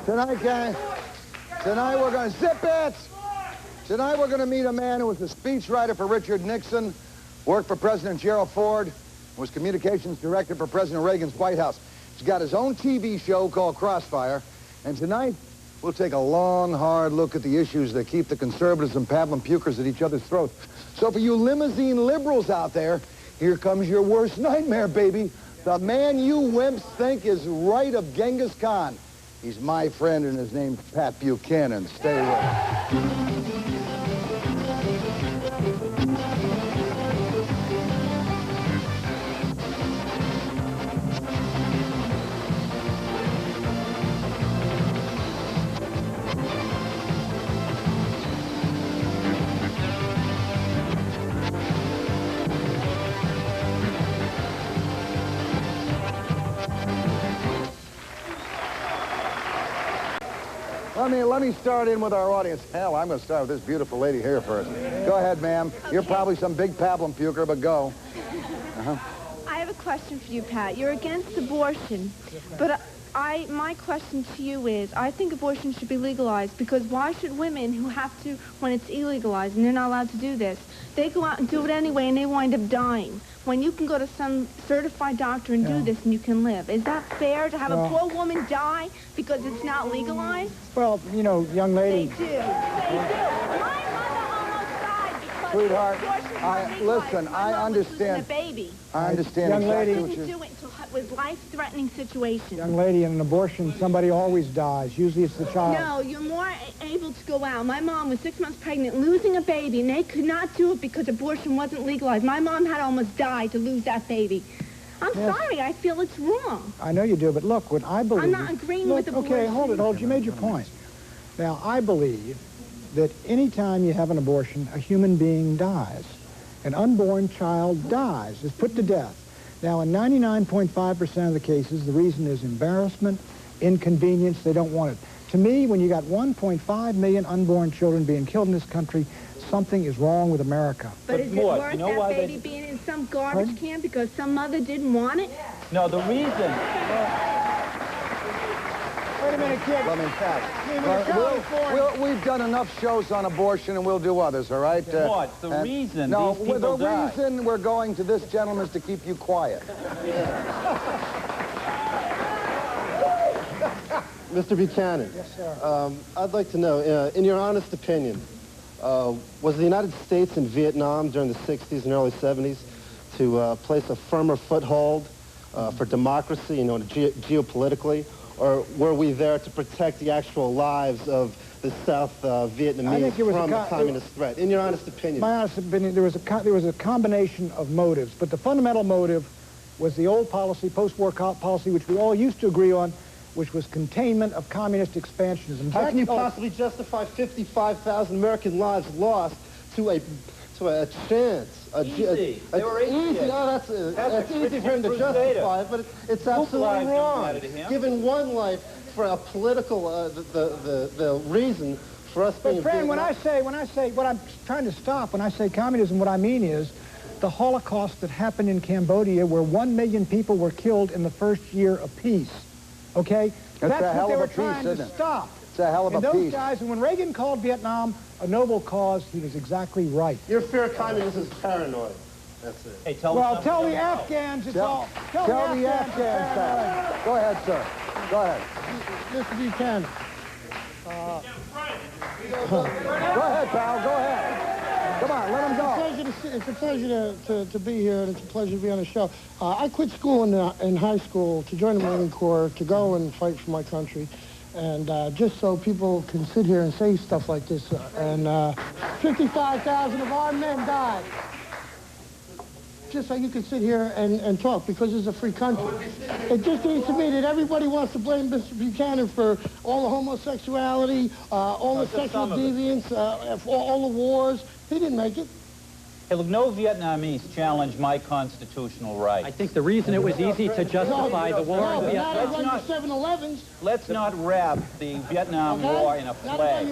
Tonight, gang, tonight we're going to zip it. Tonight we're going to meet a man who was the speechwriter for Richard Nixon, worked for President Gerald Ford, was communications director for President Reagan's White House. He's got his own TV show called Crossfire, and tonight we'll take a long, hard look at the issues that keep the conservatives and pablum pukers at each other's throats. So for you limousine liberals out there, here comes your worst nightmare, baby. The man you wimps think is right of Genghis Khan. He's my friend, and his name's Pat Buchanan. Stay with us. Let me start in with our audience. Hell, I'm going to start with this beautiful lady here first. Go ahead, ma'am. Okay. You're probably some big pablum puker, but go. I have a question for you, Pat. You're against abortion, but my question to you is, I think abortion should be legalized, because why should women who have to, when it's illegalized and they're not allowed to do this, they go out and do it anyway and they wind up dying, when you can go to some certified doctor and do this and you can live? Is that fair to have a poor woman die because it's not legalized? Well, you know, young lady... They do. They do. My mother almost died because Sweetheart, listen, I understand. A baby. I understand young exactly lady, what didn't do it until it was life-threatening situation. Young lady, in an abortion, somebody always dies. Usually it's the child. No, you're more able to go out. My mom was 6 months pregnant, losing a baby, and they could not do it because abortion wasn't legalized. My mom had to almost die to lose that baby. I'm sorry, I feel it's wrong. I know you do, but look, what I believe... I'm not agreeing with abortion. Okay, hold it. You made your point. Now, I believe that any time you have an abortion, a human being dies. An unborn child dies, is put to death. Now, in 99.5% of the cases, the reason is embarrassment, inconvenience, they don't want it. To me, when you got 1.5 million unborn children being killed in this country, something is wrong with America. But is it worth that baby being in some garbage can because some mother didn't want it? No, the reason... Wait a minute, kid. Let me pass. We've done enough shows on abortion, and we'll do others, all right? What? The reason these people die. The reason we're going to this gentleman is to keep you quiet. Mr. Buchanan. Yes, sir. I'd like to know, in your honest opinion, was the United States in Vietnam during the 60s and early 70s to place a firmer foothold for democracy, you know, geopolitically? Or were we there to protect the actual lives of the South Vietnamese from a communist threat? In your honest opinion. My honest opinion, there was a combination of motives, but the fundamental motive was the old policy, post-war policy, which we all used to agree on, which was containment of communist expansionism. How can you possibly justify 55,000 American lives lost to a chance? Easy. They were easy. No, that's easy for him to justify it, but it's absolutely wrong. Given one life for a political, the reason for us being... But friend, when I say, what I'm trying to stop, when I say communism, what I mean is the Holocaust that happened in Cambodia, where 1 million people were killed in the first year of peace. Okay? That's what they were trying to stop. It's a hell of a piece. And those guys, and when Reagan called Vietnam a noble cause, he was exactly right. Your fear of communism is paranoid. That's it. Hey, tell the Afghans it's all... Tell the Afghans that. Go ahead, sir. Go ahead. Mr. Buchanan. Go ahead, pal. Go ahead. Come on, let him go. It's a pleasure to be here, and it's a pleasure to be on the show. I quit school in high school to join the Marine Corps, to go and fight for my country. And just so people can sit here and say stuff like this. And 55,000 of our men died. Just so you can sit here and talk, because it's a free country. It just seems to me that everybody wants to blame Mr. Buchanan for all the homosexuality, all the sexual deviance, for all the wars. He didn't make it. Hey, look, no Vietnamese challenged my constitutional rights. I think the reason it was easy to justify the war in Vietnam... 7-Elevens. Let's not wrap the Vietnam War in a flag.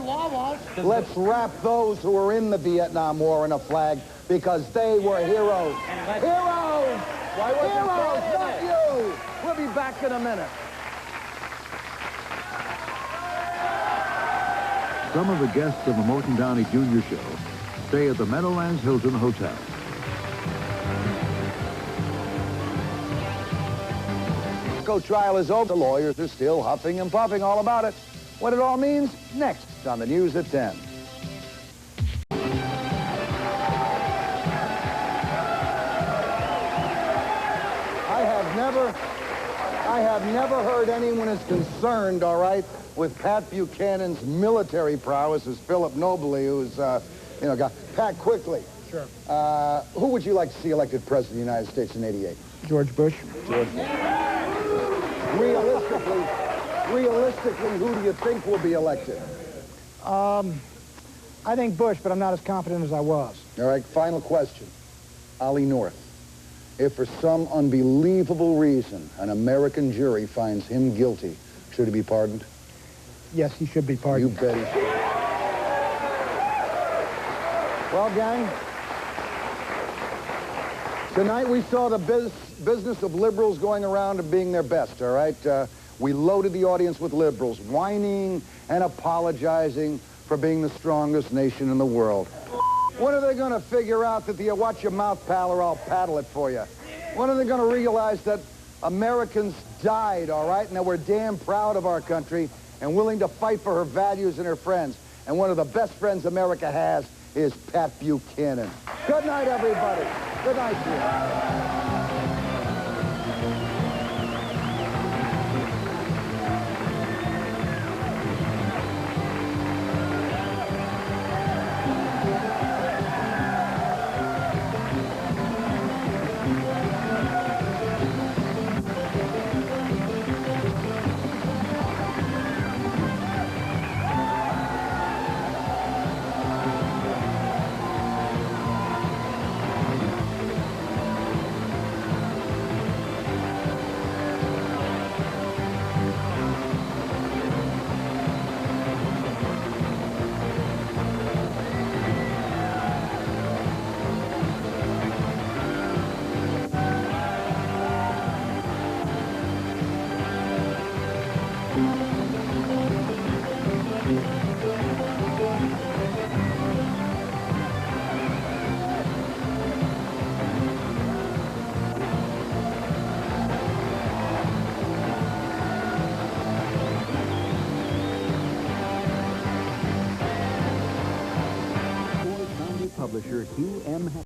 Let's wrap those who were in the Vietnam War in a flag, because they were heroes. Heroes! Heroes, not you! We'll be back in a minute. some of the guests of the Morton Downey Jr. show stay at the Meadowlands Hilton Hotel. Trial is over. The lawyers are still huffing and puffing all about it. What it all means, next on the news at 10. I have never heard anyone as concerned, all right, with Pat Buchanan's military prowess as Philip Nobley, who's, got Pat quickly. Sure. Who would you like to see elected president of the United States in '88? George Bush. George. Realistically, who do you think will be elected? I think Bush, but I'm not as confident as I was. All right, final question. Ollie North. If for some unbelievable reason an American jury finds him guilty, should he be pardoned? Yes, he should be pardoned. You bet he should. Well, gang, tonight we saw the business of liberals going around and being their best, all right? We loaded the audience with liberals, whining and apologizing for being the strongest nation in the world. When are they going to figure out that watch your mouth, pal, or I'll paddle it for you? When are they going to realize that Americans died, all right, and that we're damn proud of our country and willing to fight for her values and her friends? And one of the best friends America has is Pat Buchanan. Good night, everybody. Good night to you. Publisher Hugh M.